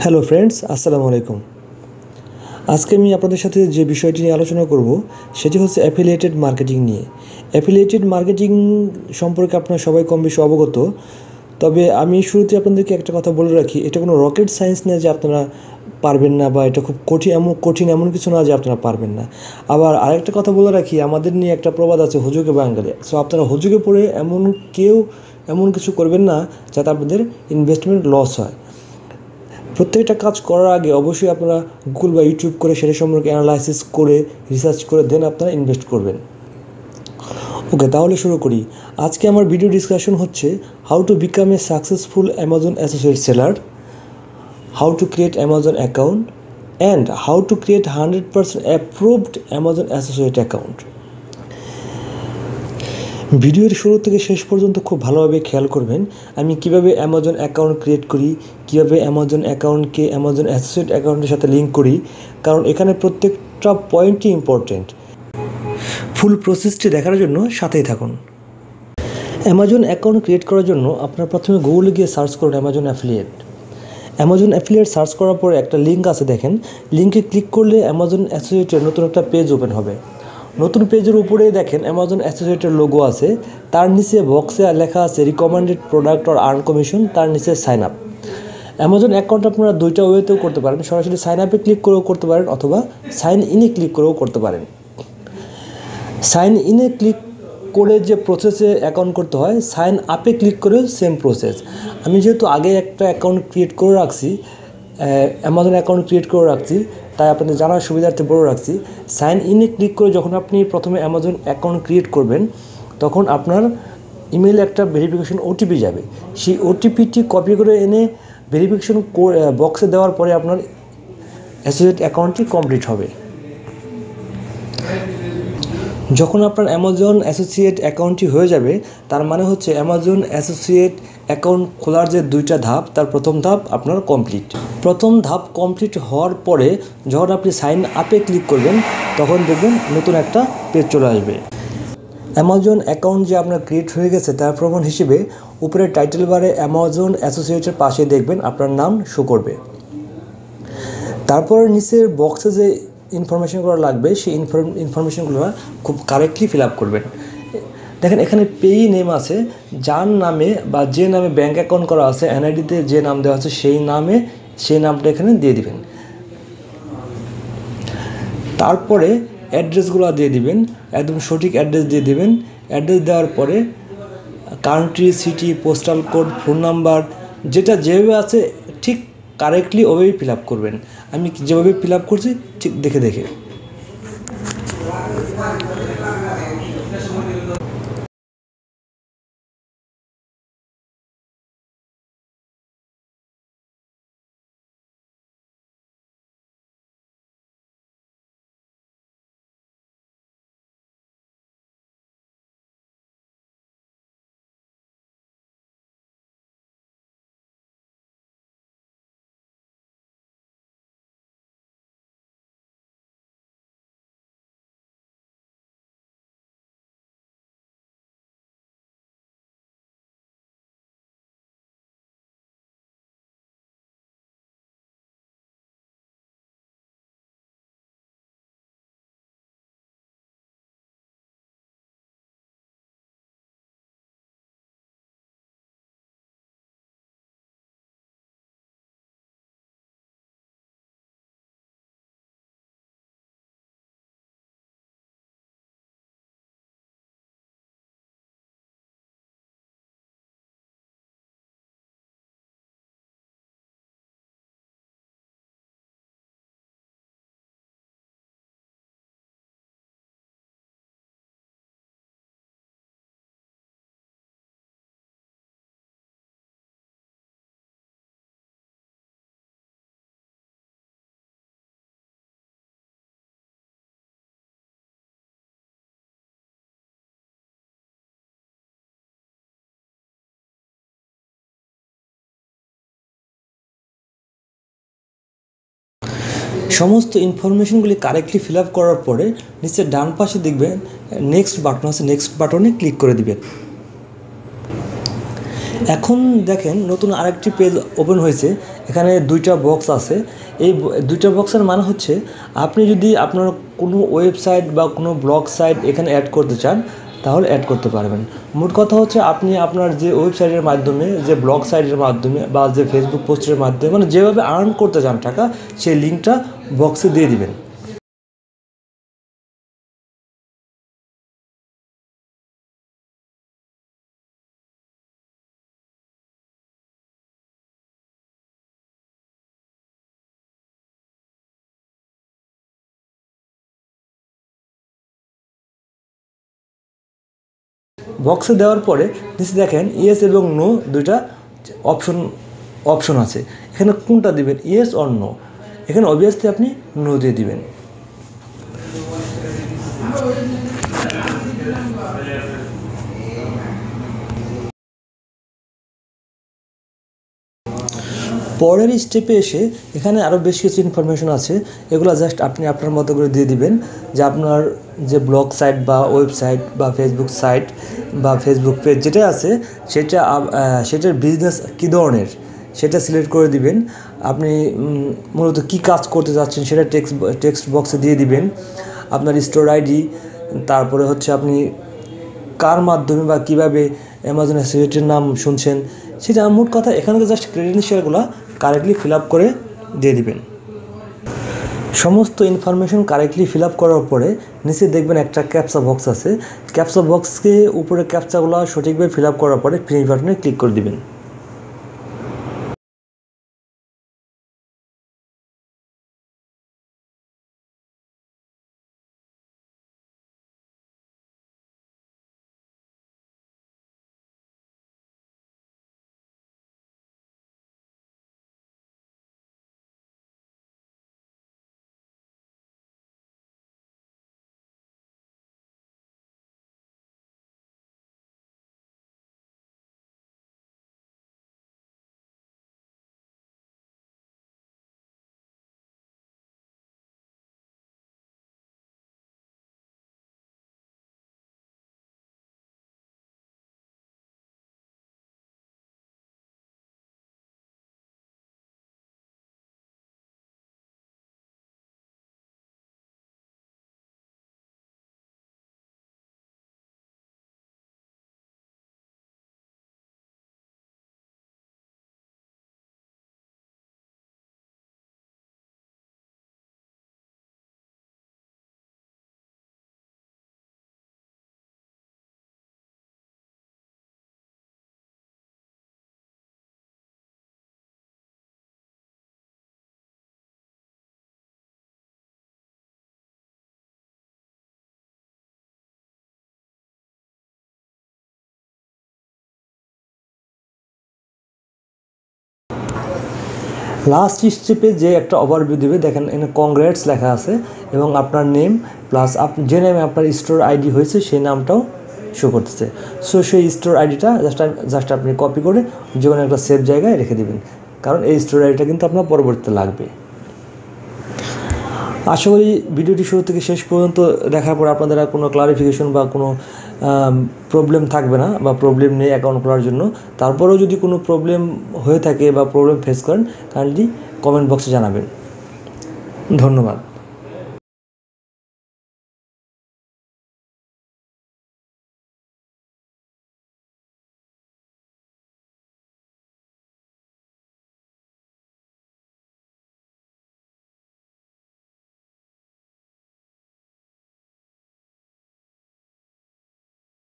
Hello friends, আসসালামু আলাইকুম। আজকে আমি আপনাদের সাথে যে বিষয়টি নিয়ে আলোচনা করব সেটি হচ্ছে অ্যাফিলিয়েটেড মার্কেটিং নিয়ে। অ্যাফিলিয়েটেড মার্কেটিং সম্পর্কে আপনারা সবাই কম বেশি অবগত। তবে আমি শুরুতে আপনাদেরকে একটা কথা বলে রাখি, এটা কোনো রকেট সায়েন্স না যে আপনারা পারবেন না, বা এটা খুব কঠিন এমন কিছু না যে আপনারা পারবেন না। আবার আরেকটা কথা বলে রাখি, আমাদের নিয়ে একটা প্রবাদ আছে, হুজুগে বাঙালি। সো আপনারা হুজুগে পড়ে এমন কিছু করবেন না যাতে আপনাদের ইনভেস্টমেন্ট লস হয়। প্রত্যেকটা কাজ করার আগে অবশ্যই আপনারা গুগল বা ইউটিউব করে সেটা সম্পর্কে অ্যানালাইসিস করে রিসার্চ করে দেন আপনারা ইনভেস্ট করবেন। ওকে, তাহলে শুরু করি। আজকে আমার ভিডিও ডিসকাশন হচ্ছে how to become a successful Amazon associate seller, how to create Amazon account and how to create 100% approved Amazon associate account. ভিডিওর শুরু থেকে শেষ পর্যন্ত খুব ভালোভাবে খেয়াল করবেন আমি কিভাবে অ্যামাজন অ্যাকাউন্ট ক্রিয়েট করি, কিভাবে অ্যামাজন অ্যাকাউন্টকে অ্যামাজন অ্যাসোসিয়েট অ্যাকাউন্টের সাথে লিঙ্ক করি, কারণ এখানে প্রত্যেকটা পয়েন্টই ইম্পর্টেন্ট। ফুল প্রসেসটি দেখার জন্য সাথেই থাকুন। অ্যামাজন অ্যাকাউন্ট ক্রিয়েট করার জন্য আপনারা প্রথমে গুগলে গিয়ে সার্চ করুন Amazon affiliate. Amazon affiliate search করার পরে একটা লিঙ্ক আছে, দেখেন লিঙ্কে ক্লিক করলে অ্যামাজন অ্যাসোসিয়েটের নতুন একটা পেজ ওপেন হবে। নতুন পেজের উপরে দেখেন অ্যামাজন অ্যাসোসিয়েটের লোগো আছে, তার নিচে বক্সে লেখা আছে recommended product or earn commission, তার নিচে সাইন আপ। অ্যামাজন অ্যাকাউন্ট আপনারা দুইটা ওয়েতেও করতে পারেন, সরাসরি সাইন আপে ক্লিক করেও করতে পারেন অথবা সাইন ইনে ক্লিক করেও করতে পারেন। সাইন ইনে ক্লিক করে যে প্রসেসে অ্যাকাউন্ট করতে হয়, সাইন আপে ক্লিক করেও সেম প্রসেস। আমি যেহেতু আগে একটা অ্যাকাউন্ট ক্রিয়েট করে রাখছি, অ্যামাজন অ্যাকাউন্ট ক্রিয়েট করে রাখছি, তাই আপনাদের জানার সুবিধার্থে বলে রাখছি। সাইন ইনে ক্লিক করে যখন আপনি প্রথমে অ্যামাজন অ্যাকাউন্ট ক্রিয়েট করবেন, তখন আপনার ইমেইলে একটা ভেরিফিকেশন ওটিপি যাবে। সেই ওটিপিটি কপি করে এনে ভেরিফিকেশন বক্সে দেওয়ার পরে আপনার অ্যাসোসিয়েট অ্যাকাউন্টটি কমপ্লিট হবে। যখন আপনার অ্যামাজন অ্যাসোসিয়েট অ্যাকাউন্টটি হয়ে যাবে, তার মানে হচ্ছে অ্যামাজন অ্যাসোসিয়েট অ্যাকাউন্ট খোলার যে দুইটা ধাপ, তার প্রথম ধাপ আপনার কমপ্লিট। প্রথম ধাপ কমপ্লিট হওয়ার পরে যখন আপনি সাইন আপে ক্লিক করবেন, তখন দেখবেন নতুন একটা পেজ চলে আসবে। অ্যামাজন অ্যাকাউন্ট যে আপনার ক্রিয়েট হয়ে গেছে তার প্রমাণ হিসেবে উপরে টাইটেল বারে অ্যামাজন অ্যাসোসিয়েটের পাশে দেখবেন আপনার নাম শো করবে। তারপর নিচের বক্সে যে ইনফরমেশনগুলো লাগবে, সেই ইনফরমেশনগুলো খুব কারেক্টলি ফিল আপ করবেন। দেখেন এখানে পেই নেম আছে, যার নামে বা যে নামে ব্যাঙ্ক অ্যাকাউন্ট করা আছে, এনআইডিতে যে নাম দেওয়া আছে সেই নামটা এখানে দিয়ে দিবেন। তারপরে অ্যাড্রেসগুলো দিয়ে দিবেন, একদম সঠিক অ্যাড্রেস দিয়ে দিবেন। অ্যাড্রেস দেওয়ার পরে country, city, postal code, phone number যেটা যেভাবে আছে ঠিক কারেক্টলি ওভাবেই ফিল আপ করবেন। আমি যেভাবে ফিল আপ করছি ঠিক দেখে দেখে। সমস্ত ইনফরমেশনগুলি কারেক্টলি ফিল আপ করার পরে নিচে ডান পাশে দেখবেন নেক্সট বাটন আছে, নেক্সট বাটনে ক্লিক করে দিবেন। এখন দেখেন নতুন আরেকটি পেজ ওপেন হয়েছে, এখানে দুইটা বক্স আছে। এই দুইটা বক্সের মানে হচ্ছে আপনি যদি আপনার কোনো ওয়েবসাইট বা কোনো ব্লগ সাইট এখানে অ্যাড করতে চান তাহলে অ্যাড করতে পারবেন। মোট কথা হচ্ছে আপনি আপনার যে ওয়েবসাইটের মাধ্যমে, যে ব্লগ সাইটের মাধ্যমে বা যে ফেসবুক পোস্টের মাধ্যমে মানে যেভাবে আর্ন করতে চান টাকা, সেই লিঙ্কটা বক্সে দিয়ে দিবেন। বক্সে দেওয়ার পরে নিচে দেখেন ইয়েস এবং নো দুইটা অপশন আছে। এখানে কোনটা দিবেন, ইয়েস অর নো? এখানে অবভিয়াসলি আপনি নো দিয়ে দিবেন। পরের স্টেপে এসে এখানে আরও বেশ কিছু ইনফরমেশন আছে, এগুলো জাস্ট আপনি আপনার মতো করে দিয়ে দিবেন। যে আপনার যে ব্লগ সাইট বা ওয়েবসাইট বা ফেসবুক সাইট বা ফেসবুক পেজ যেটা আছে সেটার বিজনেস কী ধরনের সেটা সিলেক্ট করে দিবেন। আপনি মূলত কী কাজ করতে যাচ্ছেন সেটা টেক্সট বক্সে দিয়ে দিবেন। আপনার স্টোর আইডি, তারপরে হচ্ছে আপনি কার মাধ্যমে বা কীভাবে অ্যামাজন অ্যাসোসিয়েটের নাম শুনছেন সেটা। মোট কথা এখানে জাস্ট ক্রেডেনশিয়ালগুলো কারেক্টলি ফিল আপ করে দিয়ে দিবেন। সমস্ত ইনফরমেশন কারেক্টলি ফিল আপ করার পরে নিচে দেখবেন একটা ক্যাপচা বক্স আছে। ক্যাপচা বক্সকে উপরে ক্যাপচাগুলো সঠিকভাবে ফিল আপ করার পরে ফিনিশ বাটনে ক্লিক করে দিবেন। লাস্ট স্টেপে যে একটা ওভারভিউ দেবে, দেখেন এখানে কংগ্রেটস লেখা আছে এবং আপনার নেম প্লাস আপনি যে নামে আপনার স্টোর আইডি হয়েছে সেই নামটাও শো করতেছে। সো সেই স্টোর আইডিটা জাস্ট আপনি কপি করে যে কোনো একটা সেভ জায়গায় রেখে দেবেন, কারণ এই স্টোর আইডিটা কিন্তু আপনার পরবর্তীতে লাগবে। আশা করি ভিডিওটি শুরু থেকে শেষ পর্যন্ত দেখার পর আপনাদের আর কোনো ক্লারিফিকেশন বা কোনো প্রবলেম থাকবে না বা প্রবলেম নেই অ্যাকাউন্ট খোলার জন্য। তারপরেও যদি কোনো প্রবলেম হয়ে থাকে বা প্রবলেম ফেস করেন কাইন্ডলি কমেন্ট বক্সে জানাবেন। ধন্যবাদ।